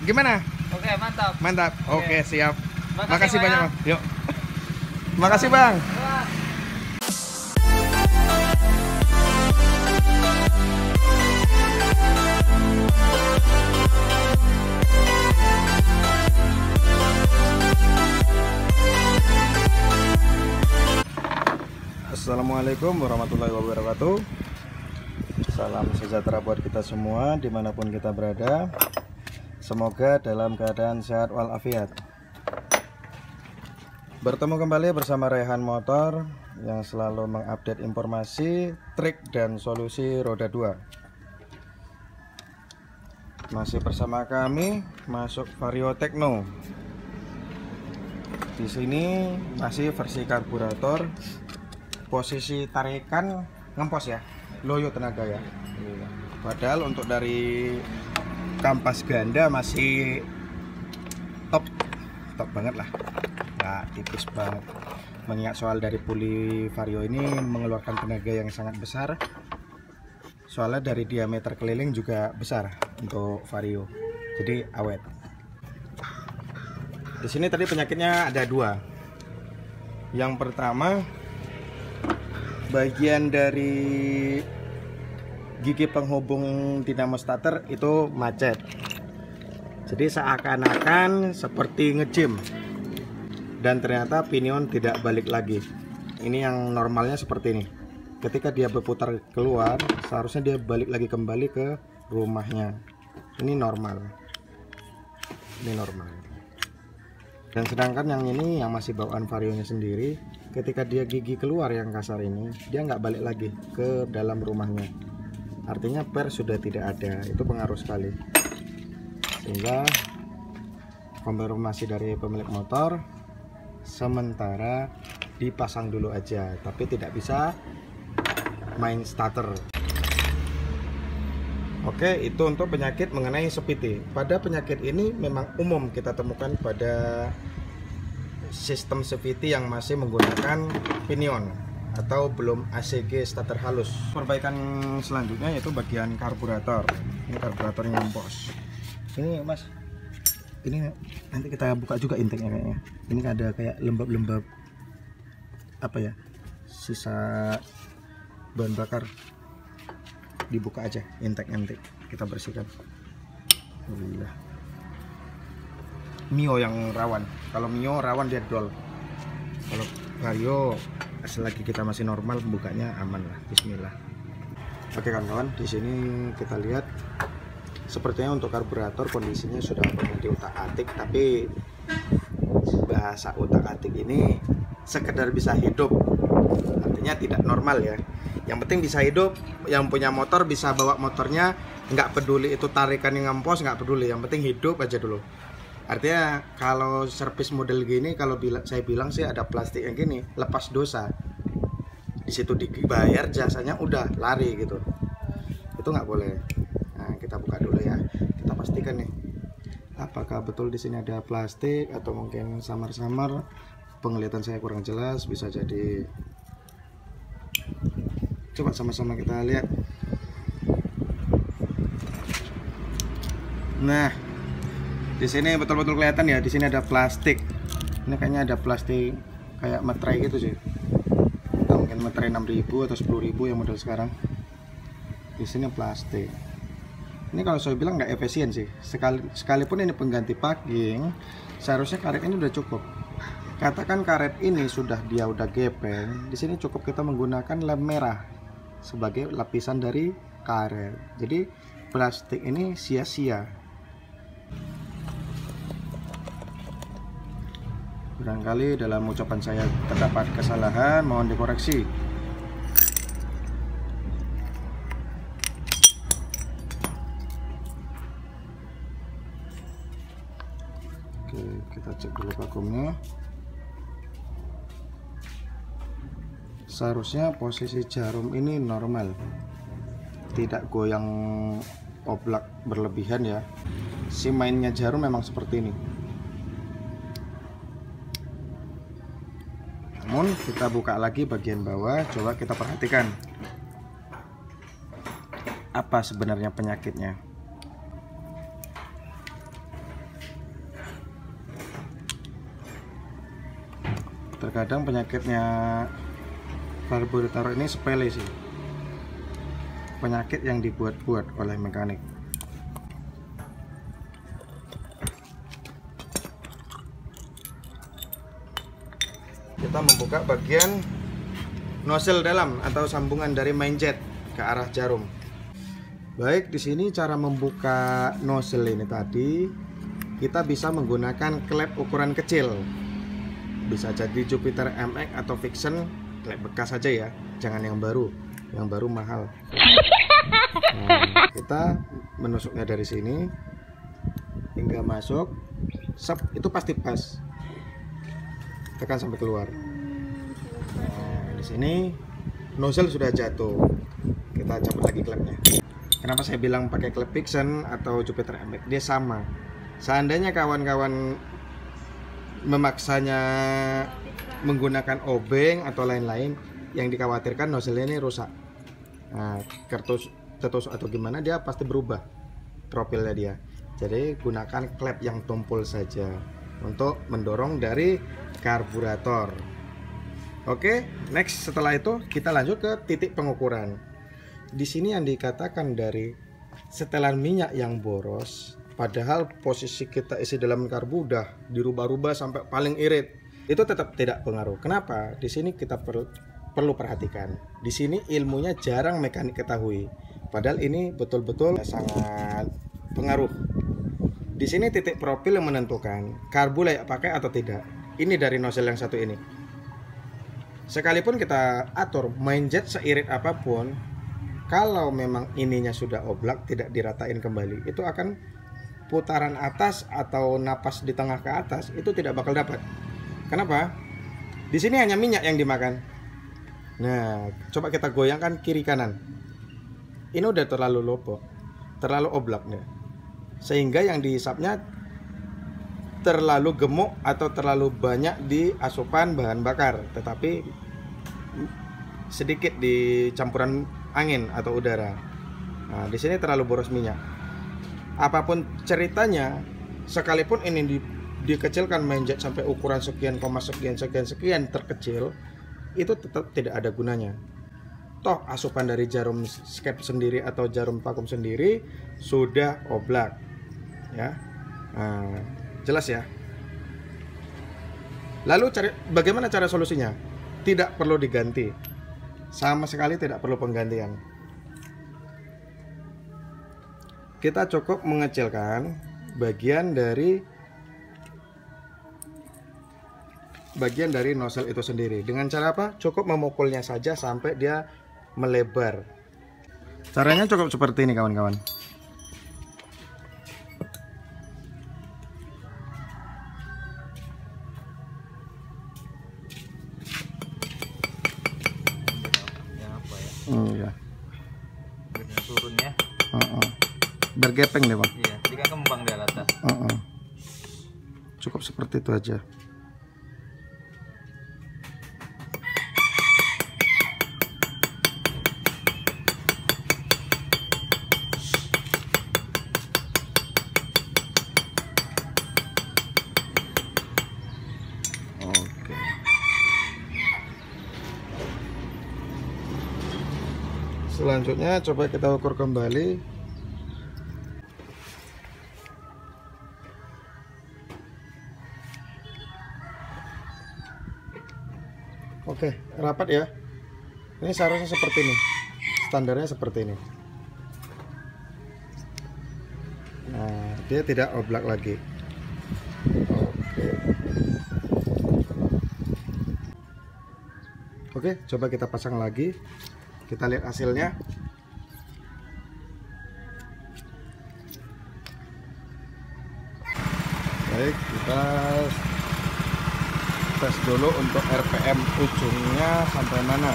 Gimana? Oke, mantap. Mantap. Oke, siap. Makasih Bang, banyak, ya. Bang. Yuk. Makasih, Bang. Wah. Assalamualaikum warahmatullahi wabarakatuh. Salam sejahtera buat kita semua dimanapun kita berada. Semoga dalam keadaan sehat walafiat. Bertemu kembali bersama Rehan Motor yang selalu mengupdate informasi, trik dan solusi roda 2. Masih bersama kami masuk Vario Tekno. Di sini masih versi karburator. Posisi tarikan ngempos ya, loyo tenaga ya. Padahal untuk dari kampas ganda masih top banget lah, nggak tipis banget. Mengingat soal dari puli Vario ini mengeluarkan tenaga yang sangat besar. Soalnya dari diameter keliling juga besar untuk Vario, jadi awet. Di sini tadi penyakitnya ada dua. Yang pertama, bagian dari gigi penghubung dinamo starter itu macet, jadi seakan-akan seperti ngejim dan ternyata pinion tidak balik lagi. Ini yang normalnya seperti ini, ketika dia berputar keluar seharusnya dia balik lagi kembali ke rumahnya. Ini normal, dan sedangkan yang ini yang masih bawaan varionya sendiri, ketika dia gigi keluar yang kasar ini, dia nggak balik lagi ke dalam rumahnya. Artinya per sudah tidak ada. Itu pengaruh sekali. Sehingga konfirmasi dari pemilik motor, sementara dipasang dulu aja, tapi tidak bisa main starter. Oke, itu untuk penyakit mengenai CVT. Pada penyakit ini memang umum kita temukan pada sistem CVT yang masih menggunakan pinion atau belum ACG starter halus. Perbaikan selanjutnya yaitu bagian karburator. Ini karburatornya ngempos. Ini Mas, ini nanti kita buka juga inteknya kayaknya. Ini ada kayak lembab-lembab apa ya, sisa bahan bakar. Dibuka aja intek kita bersihkan. Mio yang rawan. Kalau Mio rawan dia dol. Kalau Vario selagi kita masih normal, bukanya aman lah. Bismillah. Oke kawan-kawan, di sini kita lihat sepertinya untuk karburator kondisinya sudah berganti utak-atik, tapi bahasa utak-atik ini sekedar bisa hidup, artinya tidak normal ya. Yang penting bisa hidup, yang punya motor bisa bawa motornya, nggak peduli itu tarikan yang ngempos, nggak peduli, yang penting hidup aja dulu. Artinya kalau servis model gini, kalau saya bilang sih ada plastik yang gini, lepas dosa. Di situ dibayar jasanya udah lari gitu, itu nggak boleh. Nah kita buka dulu ya, kita pastikan nih apakah betul di sini ada plastik atau mungkin samar-samar. Penglihatan saya kurang jelas, bisa jadi. Coba sama-sama kita lihat. Nah, di sini betul-betul kelihatan ya. Di sini ada plastik. Ini kayaknya ada plastik kayak materai gitu sih. Atau mungkin materai 6.000 atau 10.000 yang model sekarang. Di sini plastik. Ini kalau saya bilang nggak efisien sih. Sekalipun ini pengganti packing, seharusnya karet ini udah cukup. Katakan karet ini sudah gepeng, di sini cukup kita menggunakan lem merah sebagai lapisan dari karet. Jadi plastik ini sia-sia. Barangkali dalam ucapan saya terdapat kesalahan, mohon dikoreksi. Oke, kita cek dulu vakumnya. Seharusnya posisi jarum ini normal, tidak goyang oblak berlebihan ya. Si mainnya jarum memang seperti ini. Namun kita buka lagi bagian bawah, coba kita perhatikan apa sebenarnya penyakitnya. Terkadang penyakitnya karburator ini sepele sih, penyakit yang dibuat-buat oleh mekanik. Kita membuka bagian nozzle dalam atau sambungan dari main jet ke arah jarum. Baik, di sini cara membuka nozzle ini tadi kita bisa menggunakan klep ukuran kecil. Bisa jadi Jupiter MX atau Vixen, klep bekas saja ya, jangan yang baru. Yang baru mahal. Nah, kita menusuknya dari sini hingga masuk. Sep, itu pasti pas. Tekan sampai keluar. Nah, di sini nozzle sudah jatuh. Kita cabut lagi klepnya. Kenapa saya bilang pakai klep Vixen atau Jupiter MX? Dia sama. Seandainya kawan-kawan memaksanya menggunakan obeng atau lain-lain, yang dikhawatirkan nozzle ini rusak. Nah, tertusuk atau gimana, dia pasti berubah profilnya dia. Jadi gunakan klep yang tumpul saja untuk mendorong dari karburator. Oke, next setelah itu kita lanjut ke titik pengukuran. Di sini yang dikatakan dari setelan minyak yang boros, padahal posisi kita isi dalam karbu udah dirubah-rubah sampai paling irit, itu tetap tidak pengaruh. Kenapa? Di sini kita perlu perhatikan. Di sini ilmunya jarang mekanik ketahui. Padahal ini betul-betul sangat pengaruh. Di sini titik profil yang menentukan karbu layak pakai atau tidak. Ini dari nozzle yang satu ini. Sekalipun kita atur main jet seirit apapun, kalau memang ininya sudah oblak, tidak diratain kembali, itu akan putaran atas atau napas di tengah ke atas itu tidak bakal dapat. Kenapa? Di sini hanya minyak yang dimakan. Nah, coba kita goyangkan kiri kanan. Ini udah terlalu lopo, terlalu oblak nih. Sehingga yang dihisapnya terlalu gemuk atau terlalu banyak di asupan bahan bakar, tetapi sedikit di campuran angin atau udara. Nah, di sini terlalu boros minyak. Apapun ceritanya, sekalipun ini dikecilkan main jet sampai ukuran sekian, sekian terkecil, itu tetap tidak ada gunanya. Toh asupan dari jarum skep sendiri atau jarum vakum sendiri sudah oblak, ya. Nah, jelas ya. Lalu bagaimana cara solusinya? Tidak perlu diganti, sama sekali tidak perlu penggantian. Kita cukup mengecilkan bagian dari nozzle itu sendiri. Dengan cara apa? Cukup memukulnya saja sampai dia melebar. Caranya cukup seperti ini, kawan-kawan. Ya. Turunnya. Bergepeng deh, Bang. Iya, jadi kan kembang di atas. Cukup seperti itu aja. Oke. Selanjutnya coba kita ukur kembali. Oke, rapat ya. Ini seharusnya seperti ini. Standarnya seperti ini. Nah, dia tidak oblak lagi. Oke, coba kita pasang lagi. Kita lihat hasilnya. Baik, kita tes dulu untuk RPM ujungnya sampai mana.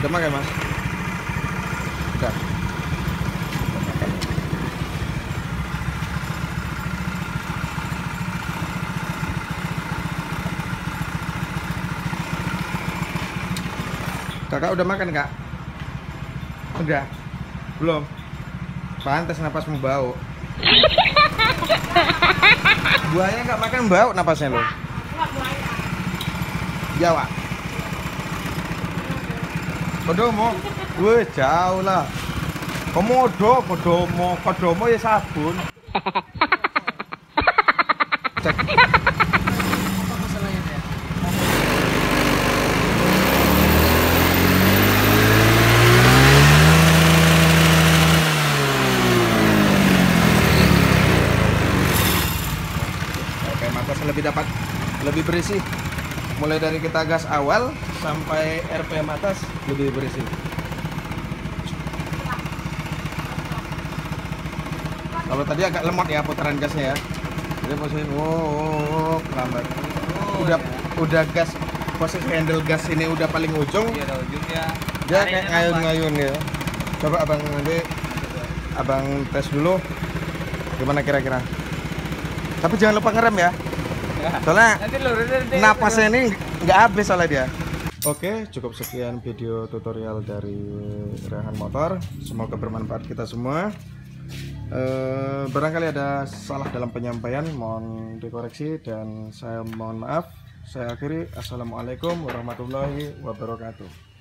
Udah makan, Mas? Udah. Kakak udah makan, Kak? Udah? Belum? Pantes napasmu bau. Buaya nggak makan bau napasnya lo. Jawa. Kodomo. Wih, jauh lah. Kodomo ya sabun. Cek. Oke, matas lebih bersih. Mulai dari kita gas awal sampai RPM atas lebih bersih. Kalau tadi agak lemot ya putaran gasnya ya. Jadi posisi lambat. Udah gas, posisi handle gas ini udah paling ujung. Iya, ada ujungnya. Dia kayak ngayun-ngayun ya. Coba abang nanti abang tes dulu gimana kira-kira. Tapi jangan lupa ngerem ya. Soalnya napasnya ini nggak habis soalnya dia. Oke, cukup sekian video tutorial dari Rehan Motor. Semoga bermanfaat kita semua. Barangkali ada salah dalam penyampaian, mohon dikoreksi dan saya mohon maaf. Saya akhiri. Assalamualaikum warahmatullahi wabarakatuh.